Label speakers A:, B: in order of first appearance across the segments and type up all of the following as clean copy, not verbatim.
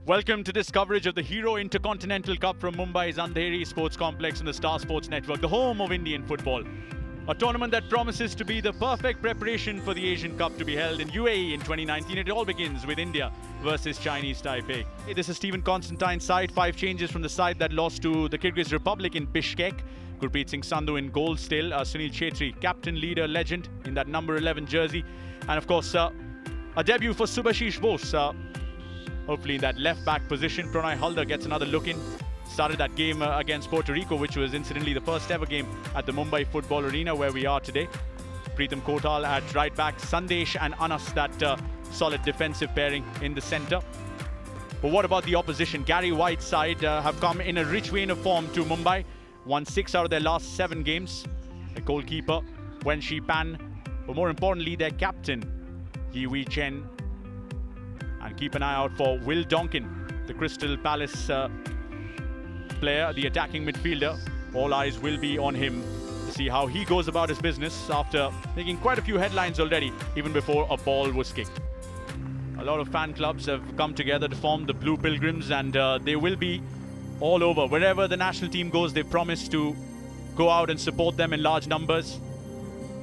A: Welcome to this coverage of the Hero Intercontinental Cup from Mumbai's Andheri Sports Complex and the Star Sports Network, the home of Indian football. A tournament that promises to be the perfect preparation for the Asian Cup to be held in UAE in 2019. It all begins with India versus Chinese Taipei. This is Stephen Constantine's side. 5 changes from the side that lost to the Kyrgyz Republic in Bishkek. Gurpreet Singh Sandhu in goal still. Sunil Chhetri, captain, leader, legend in that number 11 jersey. And of course, a debut for Subhashish Bose. Hopefully in that left-back position. Pranay Halder gets another look in. Started that game against Puerto Rico, which was incidentally the first ever game at the Mumbai Football Arena where we are today. Preetham Kotal at right back, Sandesh and Anas, that solid defensive pairing in the centre. But what about the opposition? Gary White's side have come in a rich vein of form to Mumbai. Won 6 out of their last 7 games. The goalkeeper, Wen Shi Pan, but more importantly their captain, Yi Wei Chen. And keep an eye out for Will Donkin, the Crystal Palace player, the attacking midfielder. All eyes will be on him to see how he goes about his business after making quite a few headlines already, even before a ball was kicked. A lot of fan clubs have come together to form the Blue Pilgrims, and they will be all over. Wherever the national team goes, they promise to go out and support them in large numbers.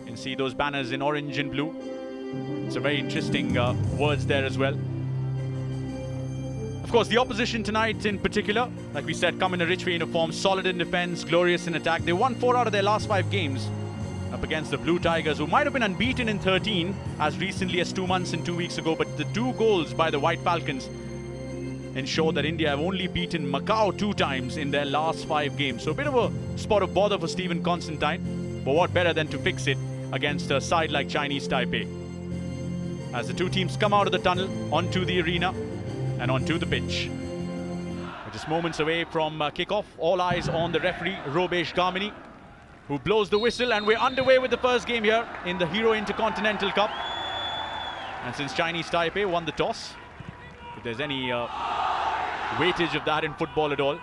A: You can see those banners in orange and blue. It's a very interesting words there as well. Of course, the opposition tonight in particular, like we said, come in a rich vein of form, solid in defense, glorious in attack. They won 4 out of their last 5 games up against the Blue Tigers, who might have been unbeaten in 13 as recently as 2 months and 2 weeks ago. But the 2 goals by the White Falcons ensure that India have only beaten Macau 2 times in their last 5 games. So a bit of a spot of bother for Stephen Constantine. But what better than to fix it against a side like Chinese Taipei? As the 2 teams come out of the tunnel, onto the arena, and onto the pitch. We're just moments away from kickoff. All eyes on the referee, Robesh Gamini, who blows the whistle, and we're underway with the first game here in the Hero Intercontinental Cup. And since Chinese Taipei won the toss, if there's any weightage of that in football at all,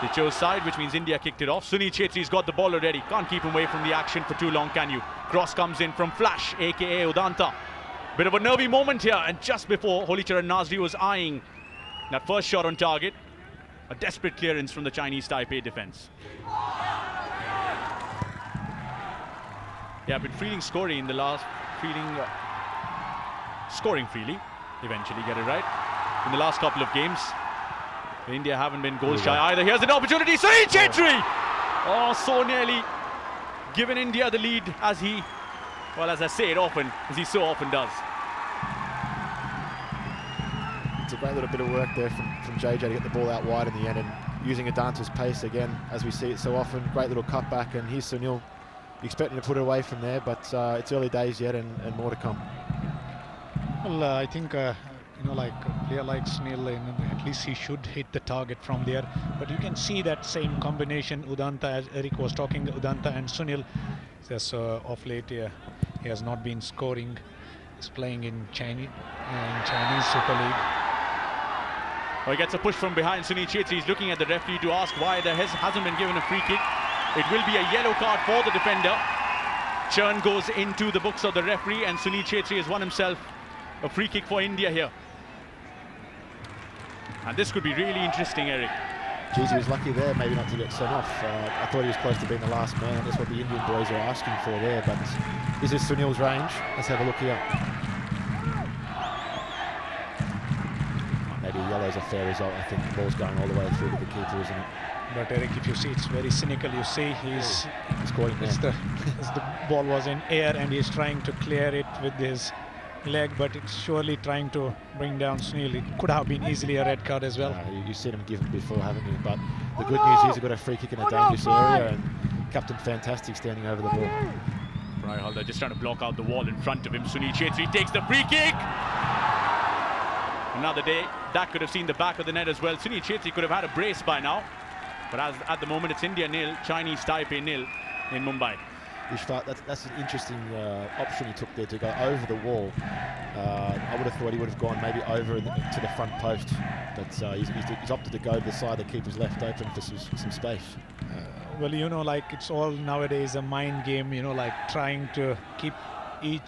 A: they chose side, which means India kicked it off. Sunil Chhetri's got the ball already. Can't keep him away from the action for too long, can you? Cross comes in from Flash, aka Udanta. Bit of a nervy moment here, and just before Holicharan Nazri was eyeing that first shot on target, a desperate clearance from the Chinese Taipei defense. Yeah, been feeling scoring in the last, scoring freely, eventually get it right, in the last couple of games. India haven't been goal shy either. Here's an opportunity, Sunil Chhetri! Oh, so nearly given India the lead as he, well, as I say it often, as he so often does.
B: It's a great little bit of work there from JJ to get the ball out wide in the end, and using Adanta's pace again, as we see it so often. Great little cutback, and here's Sunil expecting to put it away from there, but it's early days yet, and more to come.
C: Well, I think like a player like Sunil, at least he should hit the target from there. But you can see that same combination, Udanta, as Eric was talking, Udanta and Sunil. Says of late he has not been scoring. He's playing in Chinese Super League.
A: Well, he gets a push from behind. Sunil Chhetri is looking at the referee to ask why there hasn't been given a free kick. It will be a yellow card for the defender. Churn goes into the books of the referee, and Sunil Chhetri has won himself a free kick for India here. And this could be really interesting, Eric.
B: Geez, he was lucky there, maybe not to get sent off. I thought he was close to being the last man. That's what the Indian boys are asking for there, but this is Sunil's range. Let's have a look here. Maybe yellow's a fair result. I think the ball's going all the way through to the keeper, isn't it?
C: But Eric, if you see, it's very cynical. You see, he's
B: scoring there.
C: The ball was in air, and he's trying to clear it with his leg, but it's surely trying to bring down Sunil. It could have been easily a red card as well.
B: You've seen him give him before, haven't you? But the good news is he got a free kick in a dangerous area, and Captain Fantastic standing over the ball.
A: Pranay Halder just trying to block out the wall in front of him. Sunil Chhetri takes the free kick. Another day, that could have seen the back of the net as well. Sunil Chhetri could have had a brace by now. But at the moment, it's India 0, Chinese Taipei 0 in Mumbai.
B: Ishfaq, that's an interesting option he took there to go over the wall. I would have thought he would have gone maybe over to the front post, but he's opted to go to the side that keeper's left open for some space.
C: Well, like it's all nowadays a mind game, like trying to keep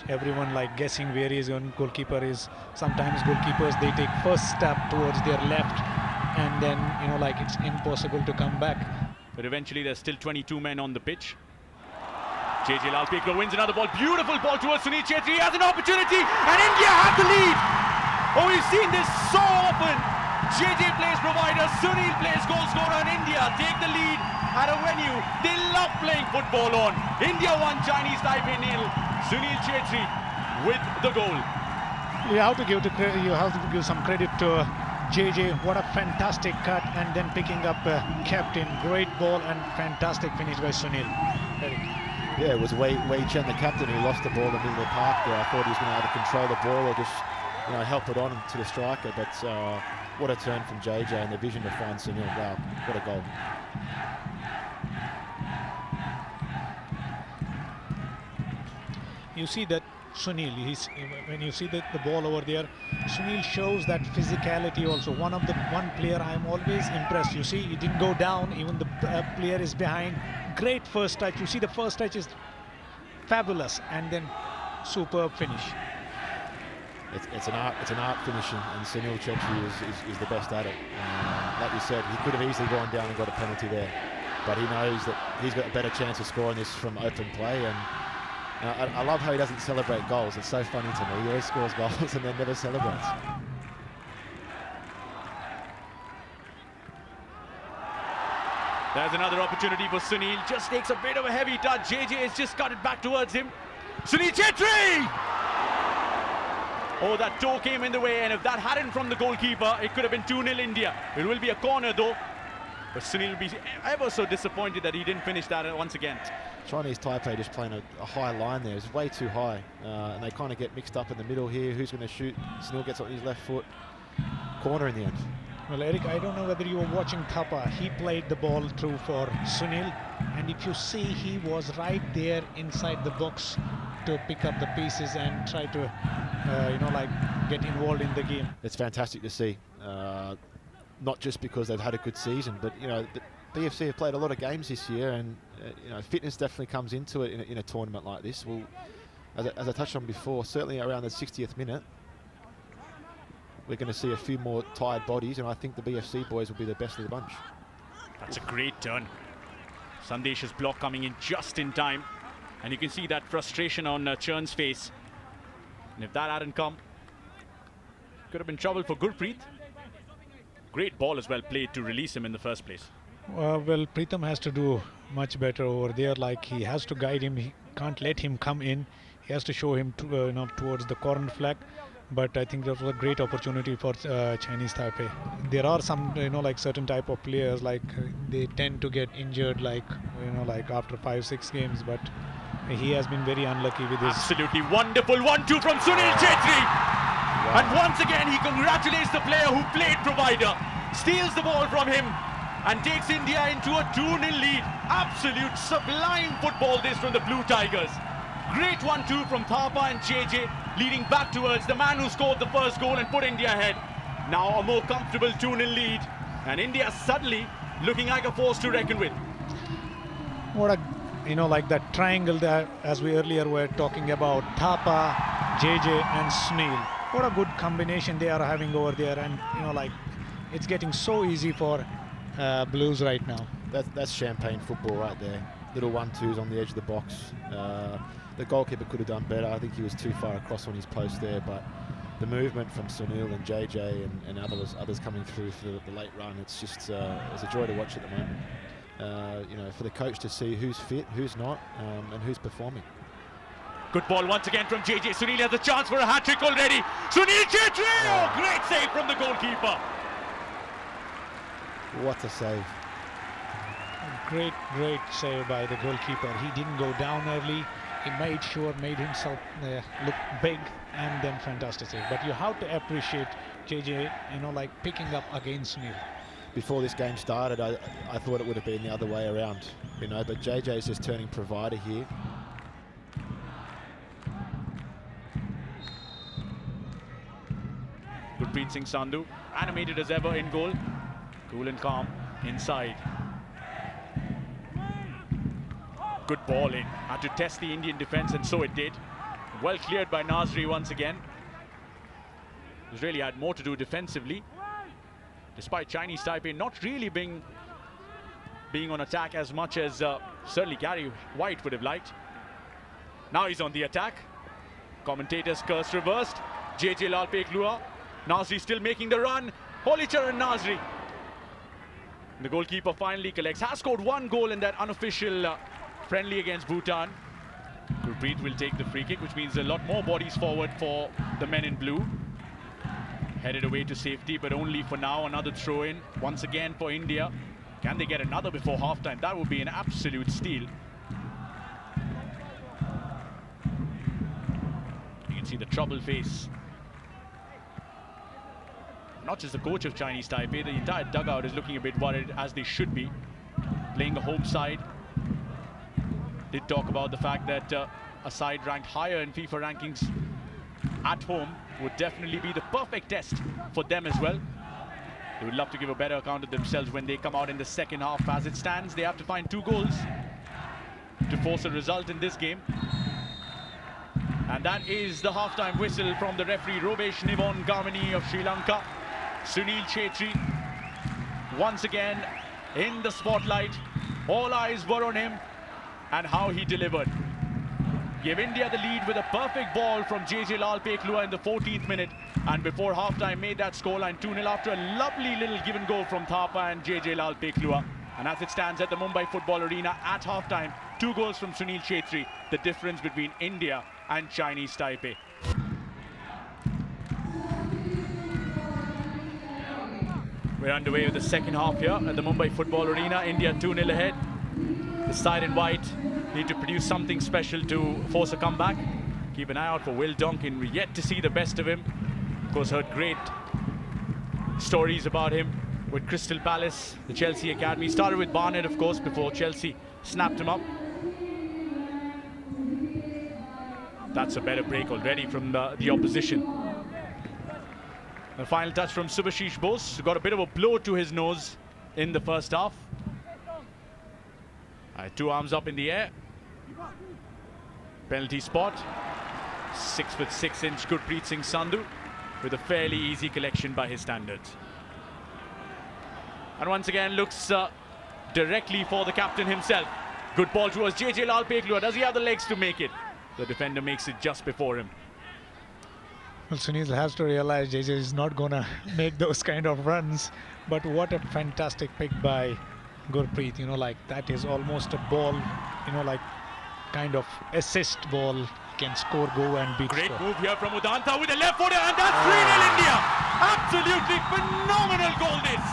C: everyone like guessing where his own goalkeeper is. Sometimes goalkeepers, they take first step towards their left, and then like it's impossible to come back.
A: But eventually there's still 22 men on the pitch. JJ Lalpekar wins another ball. Beautiful ball towards Sunil Chhetri. He has an opportunity, and India have the lead. Oh, we've seen this so often. JJ plays provider, Sunil plays goal scorer, and India take the lead at a venue they love playing football on. India 1, Chinese Taipei 0. Sunil Chhetri with the goal.
C: You have to give some credit to JJ. What a fantastic cut, and then picking up captain. Great ball and fantastic finish by Sunil.
B: Yeah, it was Wei Chen, the captain, who lost the ball in the middle of the park there. I thought he was going to either control the ball or just help it on to the striker, but what a turn from JJ, and the vision to find Sunil. Wow, what a goal.
C: You see that Sunil, when you see the ball over there, Sunil shows that physicality also. One player I'm always impressed. You see, he didn't go down, even the player is behind. Great first touch. You see the first touch is fabulous, and then superb finish.
B: It's an art finishing, and Sunil Chhetri is the best at it. Like you said, he could have easily gone down and got a penalty there, but he knows that he's got a better chance of scoring this from open play. And I love how he doesn't celebrate goals. It's so funny to me. He always scores goals and then never celebrates.
A: There's another opportunity for Sunil. Just takes a bit of a heavy touch. JJ has just cut it back towards him. Sunil Chhetri! Oh, that toe came in the way, and if that hadn't from the goalkeeper, it could have been 2-0 India. It will be a corner though. But Sunil will be ever so disappointed that he didn't finish that once again.
B: Chinese Taipei just playing a high line there. It's way too high. And they kind of get mixed up in the middle here. Who's going to shoot? Sunil gets on his left foot. Corner in the end.
C: Well, Eric, I don't know whether you were watching Thapa. He played the ball through for Sunil. And if you see, he was right there inside the box to pick up the pieces and try to, get involved in the game.
B: It's fantastic to see. Not just because they've had a good season, but the BFC have played a lot of games this year, and fitness definitely comes into it in a tournament like this. Well, as I touched on before, certainly around the 60th minute, we're going to see a few more tired bodies, and I think the BFC boys will be the best of the bunch.
A: That's a great turn. Sandesh's block coming in just in time, and you can see that frustration on Chern's face. And if that hadn't come, could have been trouble for Gurpreet. Great ball as well played to release him in the first place.
C: Well, Pritham has to do much better over there. Like, he has to guide him. He can't let him come in. He has to show him towards the corner flag. But I think that was a great opportunity for Chinese Taipei. There are some, certain type of players, they tend to get injured, after 5-6 games. But he has been very unlucky with this.
A: Absolutely wonderful 1-2 from Sunil Chhetri. Wow. And once again, he congratulates the player who played provider, steals the ball from him, and takes India into a 2-0 lead. Absolute sublime football this from the Blue Tigers. Great 1-2 from Thapa and JJ, leading back towards the man who scored the first goal and put India ahead. Now a more comfortable 2-0 lead, and India suddenly looking like a force to reckon with.
C: What a, that triangle there, as we earlier were talking about, Thapa, JJ and Sunil. What a good combination they are having over there, and it's getting so easy for Blues right now.
B: That's champagne football right there. Little 1-2s on the edge of the box. The goalkeeper could have done better. I think he was too far across on his post there, but the movement from Sunil and JJ and others coming through for the late run, it's just it's a joy to watch at the moment. For the coach to see who's fit, who's not, and who's performing.
A: Good ball once again from JJ. Sunil has a chance for a hat-trick already. Sunil Chhetri! Oh, great save from the goalkeeper.
B: What a save.
C: Great save by the goalkeeper. He didn't go down early. He made himself look big, and then fantastic save. But you have to appreciate JJ, picking up against Sunil.
B: Before this game started, I thought it would have been the other way around, but JJ is just turning provider here.
A: Gurpreet Singh Sandhu, animated as ever in goal. Cool and calm inside. Good ball in. Had to test the Indian defence, and so it did. Well cleared by Nasri once again. He's really had more to do defensively, despite Chinese Taipei not really being on attack as much as certainly Gary White would have liked. Now he's on the attack. Commentators curse reversed. JJ Lalpeklua. Nasri still making the run. Holicharan Nasri. The goalkeeper finally collects. Has scored one goal in that unofficial friendly against Bhutan. Gurpreet will take the free kick, which means a lot more bodies forward for the men in blue. Headed away to safety, but only for now. Another throw-in once again for India. Can they get another before half-time? That would be an absolute steal. You can see the trouble face. Not just the coach of Chinese Taipei, the entire dugout is looking a bit worried, as they should be. Playing a home side. Did talk about the fact that a side ranked higher in FIFA rankings at home would definitely be the perfect test for them as well. They would love to give a better account of themselves when they come out in the second half. As it stands, they have to find 2 goals to force a result in this game. And that is the halftime whistle from the referee Robesh Nivon Gamani of Sri Lanka. Sunil Chhetri once again in the spotlight. All eyes were on him and how he delivered. Gave India the lead with a perfect ball from JJ Lalpeklua in the 14th minute, and before halftime made that scoreline 2-0 after a lovely little give and go from Thapa and JJ Lalpeklua. And as it stands at the Mumbai Football Arena at halftime, 2 goals from Sunil Chhetri, the difference between India and Chinese Taipei. We're underway with the second half here at the Mumbai Football Arena. India 2-0 ahead. The side in white need to produce something special to force a comeback. Keep an eye out for Will Donkin. We're yet to see the best of him. Of course, heard great stories about him with Crystal Palace, the Chelsea Academy. Started with Barnet, of course, before Chelsea snapped him up. That's a better break already from the opposition. The final touch from Subhashish Bose, who got a bit of a blow to his nose in the first half. 2 arms up in the air. Penalty spot. 6'6" Gurpreet Singh Sandhu with a fairly easy collection by his standards. And once again looks directly for the captain himself. Good ball towards JJ Lalpeklua. Does he have the legs to make it? The defender makes it just before him.
C: Well, Sunil has to realize JJ is not gonna make those kind of runs, but what a fantastic pick by Gurpreet. You know, like that is almost a ball, you know, like kind of assist ball. Can score, go and beat.
A: Great
C: score.
A: move here from Udanta with a left footer, and that's 3-0 India. Absolutely phenomenal goal this.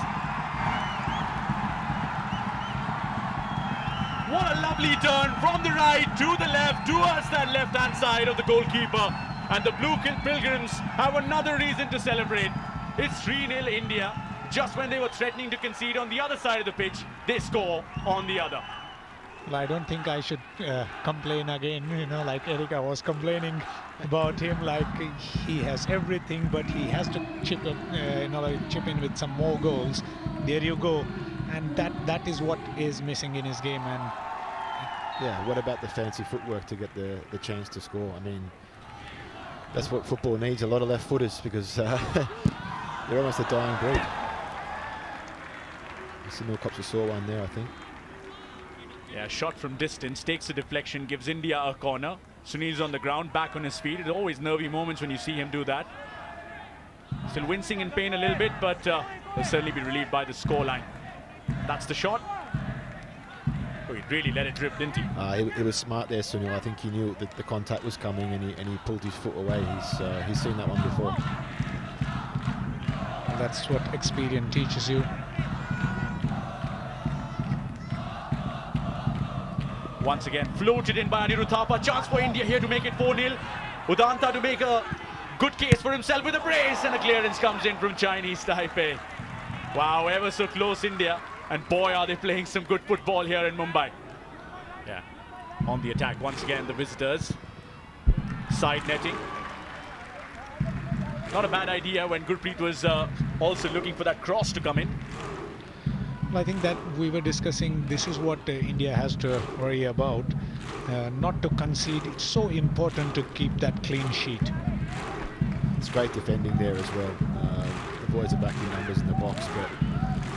A: What a lovely turn from the right to the left towards that left-hand side of the goalkeeper. And the Blue Pilgrims have another reason to celebrate. It's 3-0 India. Just when they were threatening to concede on the other side of the pitch, they score on the other.
C: Well, I don't think I should complain again. You know, like Erika was complaining about him, like he has everything, but he has to chip in with some more goals. There you go, and that is what is missing in his game. And
B: yeah, what about the fancy footwork to get the chance to score? I mean, that's what football needs, a lot of left footers, because they're almost a dying breed. Sunil Kopsa saw one there, I think.
A: Yeah, shot from distance, takes a deflection, gives India a corner. Sunil's on the ground, back on his feet. It's always nervy moments when you see him do that. Still wincing in pain a little bit, but he'll certainly be relieved by the scoreline. That's the shot. Oh, he really let it drip, didn't he?
B: He was smart there, Sunil. I think he knew that the contact was coming, and he pulled his foot away. He's seen that one before.
C: And that's what experience teaches you.
A: Once again, floated in by Anirudh Thapa. Chance for India here to make it 4-0. Udanta to make a good case for himself with a brace, and a clearance comes in from Chinese Taipei. Wow, ever so close India. And boy, are they playing some good football here in Mumbai. Yeah, on the attack once again, the visitors. Side netting. Not a bad idea when Gurpreet was also looking for that cross to come in.
C: Well, I think that we were discussing, this is what India has to worry about, not to concede. It's so important to keep that clean sheet.
B: It's great defending there as well. The boys are backing numbers in the box, but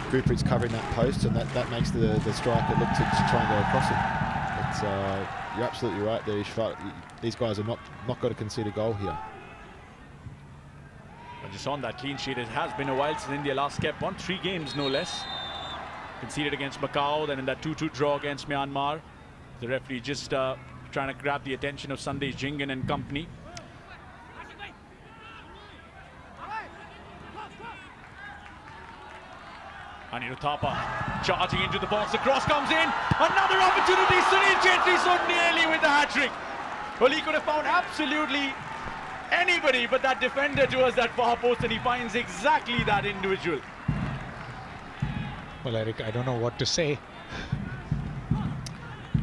B: Gurpreet's covering that post, and that makes the striker look to try and go across it. But you're absolutely right there, Ishfaq. These guys are not going to concede a goal here.
A: But just on that clean sheet, it has been a while since India last kept one. 3 games, no less. Conceded against Macau, then in that 2-2 draw against Myanmar. The referee just trying to grab the attention of Sandesh Jingan and company. Anirudh Thapa charging into the box, the cross comes in, another opportunity, Sunil Chhetri so nearly with the hat-trick. Well, he could have found absolutely anybody but that defender towards that far post, and he finds exactly that individual.
C: Well, Eric, I don't know what to say.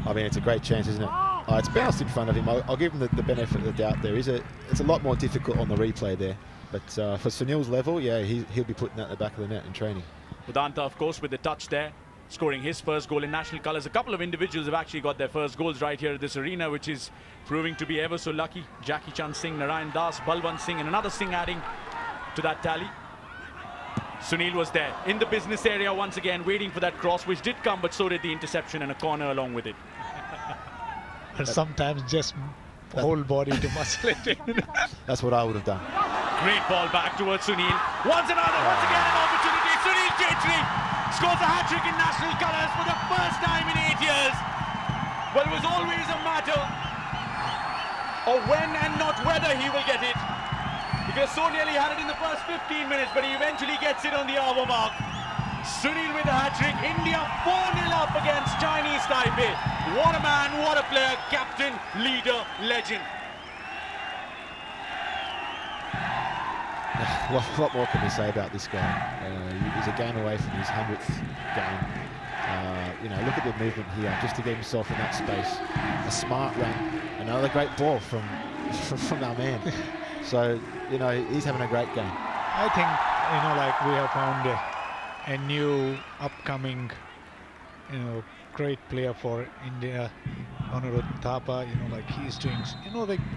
B: I mean, it's a great chance, isn't it? It's bounced in front of him. I'll give him the benefit of the doubt there. It's a lot more difficult on the replay there. But for Sunil's level, yeah, he'll be putting that in the back of the net in training.
A: Udanta, of course, with the touch there, scoring his first goal in national colours. A couple of individuals have actually got their first goals right here at this arena, which is proving to be ever so lucky. Jackie Chan Singh, Narayan Das, Balwant Singh, and another Singh adding to that tally. Sunil was there in the business area once again, waiting for that cross, which did come, but so did the interception and a corner along with it.
C: Sometimes just whole body to muscle it in.
B: That's what I would have done.
A: Great ball back towards Sunil. Once again an opportunity. Sunil Chhetri scores a hat-trick in national colours for the first time in 8 years. But it was always a matter of when and not whether he will get it. Because so nearly had it in the first 15 minutes, but he eventually gets it on the hour mark. Sunil with a hat-trick. India 4-0 up against Chinese Taipei. What a man, what a player, captain, leader, legend.
B: What more can we say about this guy? He's a game away from his 100th game. Look at the movement here, just to get himself in that space. A smart run, another great ball from our man. So, he's having a great game.
C: I think, we have found a new upcoming, great player for India, Anirudh Thapa. He's doing,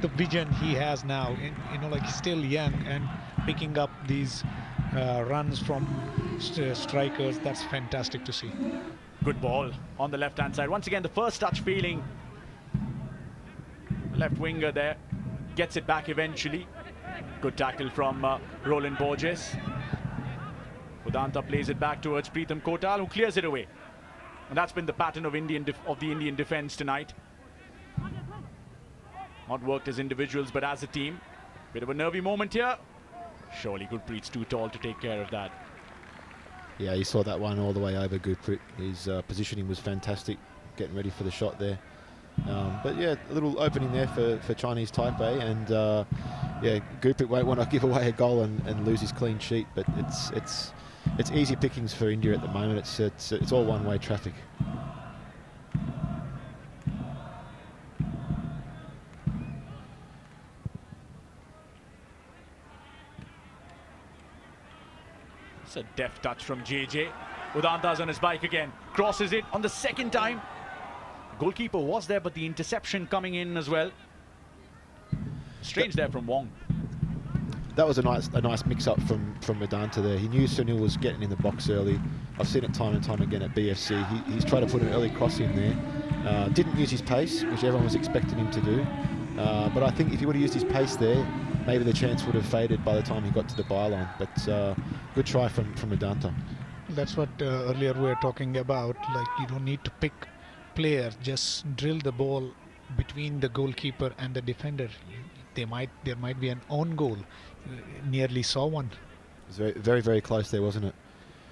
C: the vision he has now. He's still young and picking up these runs from strikers. That's fantastic to see.
A: Good ball on the left-hand side. Once again, the first touch failing. Left winger there gets it back eventually. Good tackle from Roland Borges. Udanta plays it back towards Pritham Kotal, who clears it away. And that's been the pattern of the Indian defence tonight. Not worked as individuals, but as a team. Bit of a nervy moment here. Surely Gurpreet's too tall to take care of that.
B: Yeah, you saw that one all the way over Gurpreet. His positioning was fantastic, getting ready for the shot there. But yeah, a little opening there for Chinese Taipei, and Gurpreet won't want to give away a goal and lose his clean sheet. But it's easy pickings for India at the moment. It's all one-way traffic.
A: It's a deft touch from JJ. Udanta's on his bike again. Crosses it on the second time. Goalkeeper was there, but the interception coming in as well. Strange there from Wong.
B: That was a nice mix-up from Udanta there. He knew Sunil was getting in the box early. I've seen it time and time again at BFC. He's tried to put an early cross in there. Didn't use his pace, which everyone was expecting him to do. But I think if he would have used his pace there, maybe the chance would have faded by the time he got to the byline. But good try from Udanta.
C: That's what earlier we were talking about. You don't need to pick players, just drill the ball between the goalkeeper and the defender. There might be an own goal. Nearly saw one.
B: It was very, very close there, wasn't it?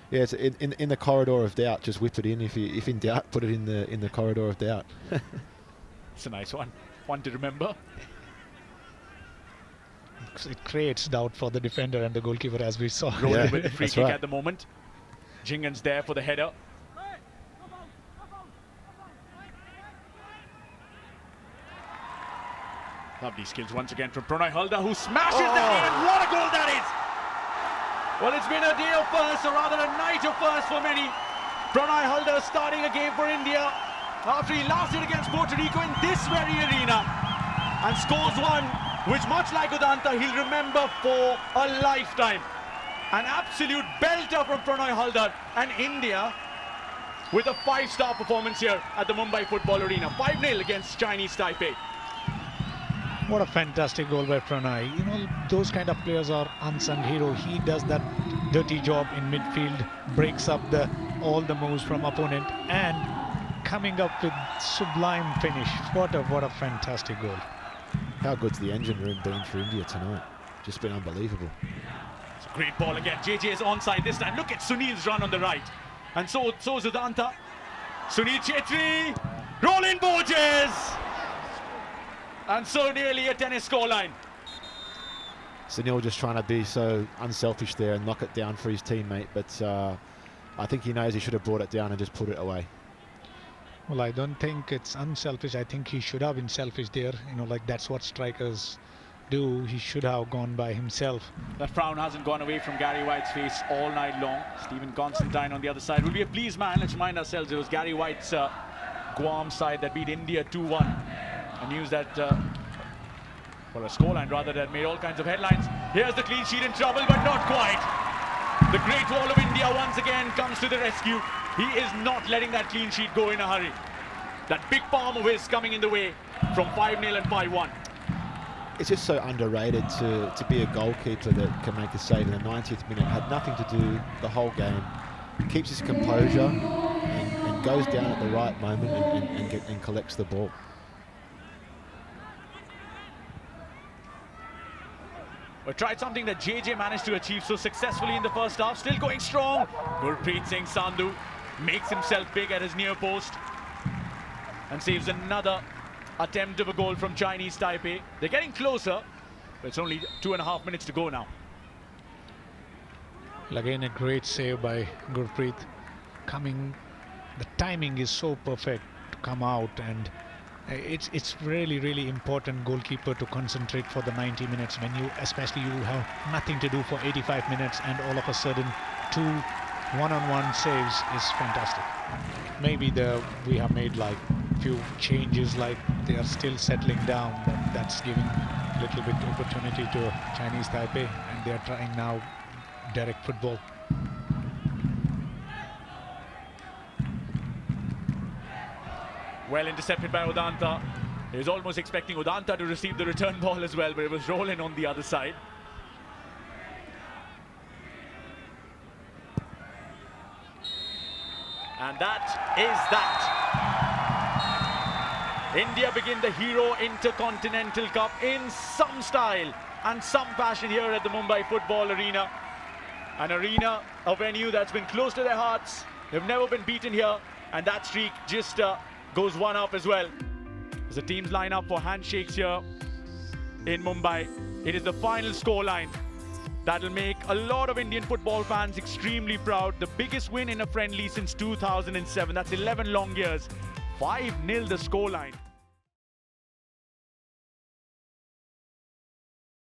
B: Yeah, it's in the corridor of doubt. Just whip it in. If in doubt, put it in the corridor of doubt.
A: It's a nice one to remember.
C: It creates doubt for the defender and the goalkeeper, as we saw.
A: Rolling with the free kick at the moment. Jingan's there for the header. Lovely skills once again from Pranay Halda, who smashes that in, and what a goal that is! Well, it's been a day of firsts, or rather a night of firsts for many. Pranay Halder starting a game for India after he last did against Puerto Rico in this very arena, and scores one which, much like Udanta, he'll remember for a lifetime. An absolute belter from Pranay Halder, and India with a 5-star performance here at the Mumbai Football Arena. 5-0 against Chinese Taipei.
C: What a fantastic goal by Pranay. You know, those kind of players are unsung hero. He does that dirty job in midfield, breaks up all the moves from opponent, and coming up with sublime finish. What a fantastic goal.
B: How good's the engine room been for India tonight? Just been unbelievable.
A: It's a great ball again. JJ is onside this time. Look at Sunil's run on the right. And so is Udanta. Sunil Chhetri, Roland Borges. And so nearly a tennis scoreline.
B: Sunil just trying to be so unselfish there and knock it down for his teammate, but I think he knows he should have brought it down and just put it away.
C: Well, I don't think it's unselfish. I think he should have been selfish there. You know, like that's what strikers do. He should have gone by himself.
A: That frown hasn't gone away from Gary White's face all night long. Stephen Constantine on the other side will be a pleased man. Let's remind ourselves it was Gary White's Guam side that beat India 2-1. A news that, well, a scoreline rather, that made all kinds of headlines. Here's the clean sheet in trouble, but not quite. The Great Wall of India once again comes to the rescue. He is not letting that clean sheet go in a hurry. That big palm of his coming in the way from 5-0 and 5-1.
B: It's just so underrated to be a goalkeeper that can make a save in the 90th minute. Had nothing to do the whole game. Keeps his composure and goes down at the right moment and collects the ball.
A: But tried something that JJ managed to achieve so successfully in the first half. Still going strong. Gurpreet Singh Sandhu makes himself big at his near post and saves another attempt of a goal from Chinese Taipei. They're getting closer, but it's only 2.5 minutes to go now.
C: Again, a great save by Gurpreet. The timing is so perfect to come out, and it's really important goalkeeper to concentrate for the 90 minutes when especially you have nothing to do for 85 minutes, and all of a sudden 2 one-on-one saves is fantastic. Maybe we have made like few changes, like they are still settling down, but that's giving a little bit opportunity to Chinese Taipei, and they are trying now direct football.
A: Well intercepted by Udanta. He was almost expecting Udanta to receive the return ball as well, but it was Roland on the other side. And that is that. India begin the Hero Intercontinental Cup in some style and some fashion here at the Mumbai Football Arena. An arena, a venue that's been close to their hearts. They've never been beaten here, and that streak just goes one up as well. As the teams line up for handshakes here in Mumbai, it is the final scoreline that'll make a lot of Indian football fans extremely proud. The biggest win in a friendly since 2007. That's 11 long years. 5-0 the scoreline.